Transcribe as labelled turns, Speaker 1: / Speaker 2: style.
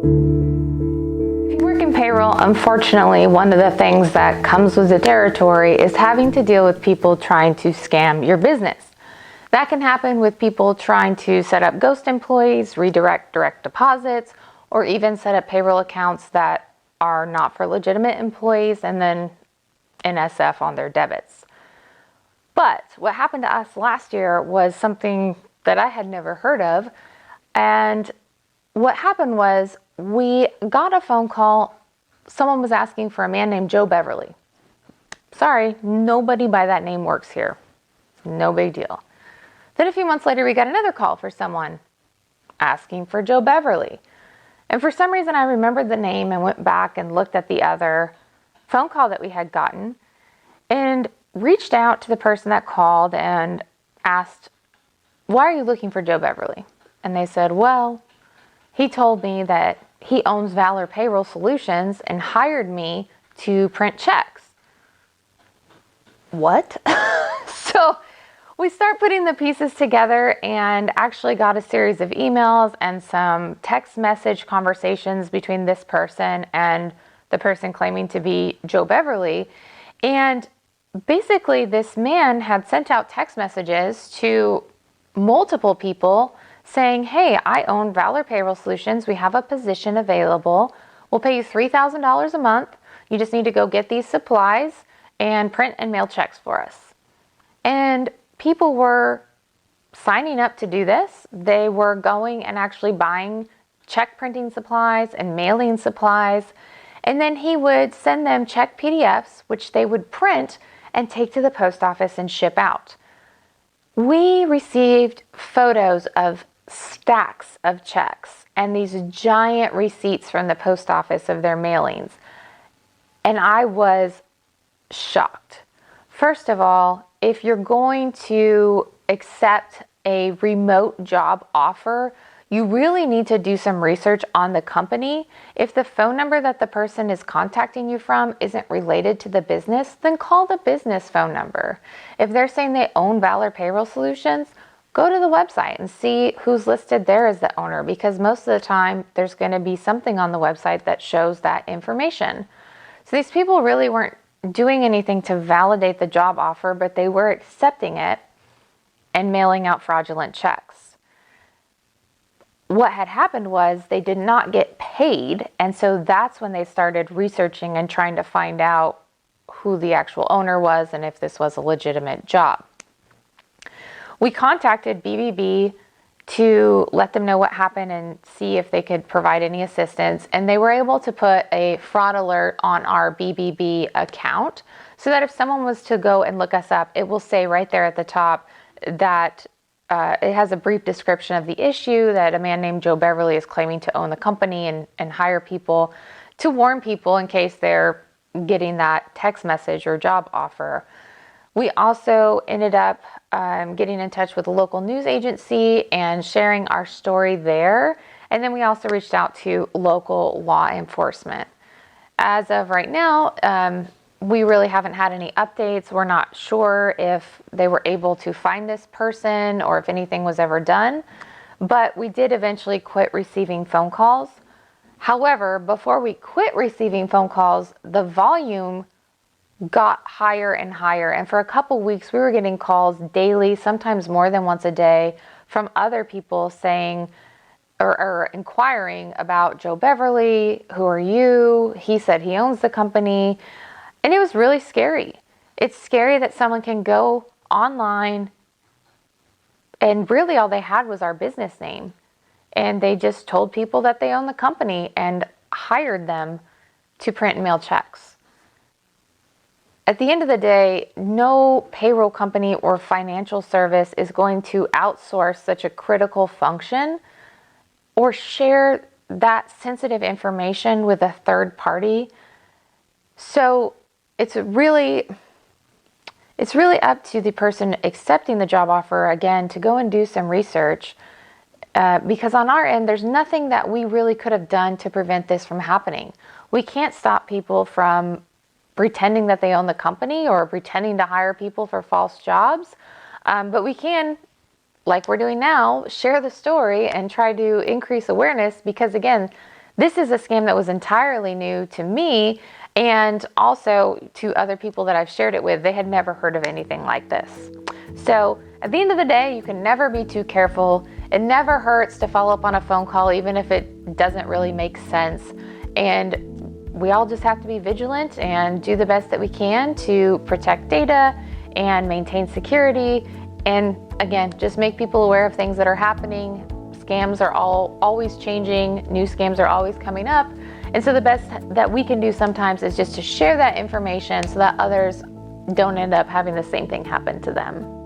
Speaker 1: If you work in payroll, unfortunately, one of the things that comes with the territory is having to deal with people trying to scam your business. That can happen with people trying to set up ghost employees, redirect direct deposits, or even set up payroll accounts that are not for legitimate employees and then NSF on their debits. But what happened to us last year was something that I had never heard of. And what happened was we got a phone call. Someone was asking for a man named Joe Beverly. Sorry, nobody by that name works here. No big deal. Then a few months later, we got another call for someone asking for Joe Beverly. And for some reason, I remembered the name and went back and looked at the other phone call that we had gotten and reached out to the person that called and asked, "Why are you looking for Joe Beverly?" And they said, "Well, he told me that he owns Valor Payroll Solutions and hired me to print checks." What? So we start putting the pieces together and actually got a series of emails and some text message conversations between this person and the person claiming to be Joe Beverly. And basically, this man had sent out text messages to multiple people saying, "Hey, I own Valor Payroll Solutions. We have a position available. We'll pay you $3,000 a month. You just need to go get these supplies and print and mail checks for us." And people were signing up to do this. They were going and actually buying check printing supplies and mailing supplies. And then he would send them check PDFs, which they would print and take to the post office and ship out. We received photos of stacks of checks and these giant receipts from the post office of their mailings. And I was shocked. First of all, if you're going to accept a remote job offer, you really need to do some research on the company. If the phone number that the person is contacting you from isn't related to the business, then call the business phone number. If they're saying they own Valor Payroll Solutions, go to the website and see who's listed there as the owner, because most of the time there's going to be something on the website that shows that information. So these people really weren't doing anything to validate the job offer, but they were accepting it and mailing out fraudulent checks. What had happened was they did not get paid, and so that's when they started researching and trying to find out who the actual owner was and if this was a legitimate job. We contacted BBB to let them know what happened and see if they could provide any assistance, and they were able to put a fraud alert on our BBB account so that if someone was to go and look us up, it will say right there at the top that it has a brief description of the issue, that a man named Joe Beverly is claiming to own the company and hire people to warn people in case they're getting that text message or job offer. We also ended up getting in touch with a local news agency and sharing our story there. And then we also reached out to local law enforcement. As of right now, we really haven't had any updates. We're not sure if they were able to find this person or if anything was ever done. But we did eventually quit receiving phone calls. However, before we quit receiving phone calls, the volume got higher and higher. And for a couple weeks, we were getting calls daily, sometimes more than once a day, from other people saying or inquiring about Joe Beverly. Who are you? He said he owns the company. And it was really scary. It's scary that someone can go online and really all they had was our business name. And they just told people that they own the company and hired them to print and mail checks. At the end of the day, no payroll company or financial service is going to outsource such a critical function or share that sensitive information with a third party. So it's really up to the person accepting the job offer, again, to go and do some research. Because on our end, there's nothing that we really could have done to prevent this from happening. We can't stop people from pretending that they own the company or pretending to hire people for false jobs. But we can, like we're doing now, share the story and try to increase awareness because, again, this is a scam that was entirely new to me and also to other people that I've shared it with. They had never heard of anything like this. So at the end of the day, you can never be too careful. It never hurts to follow up on a phone call, even if it doesn't really make sense. And we all just have to be vigilant and do the best that we can to protect data and maintain security. And again, just make people aware of things that are happening. Scams are always changing. New scams are always coming up. And so the best that we can do sometimes is just to share that information so that others don't end up having the same thing happen to them.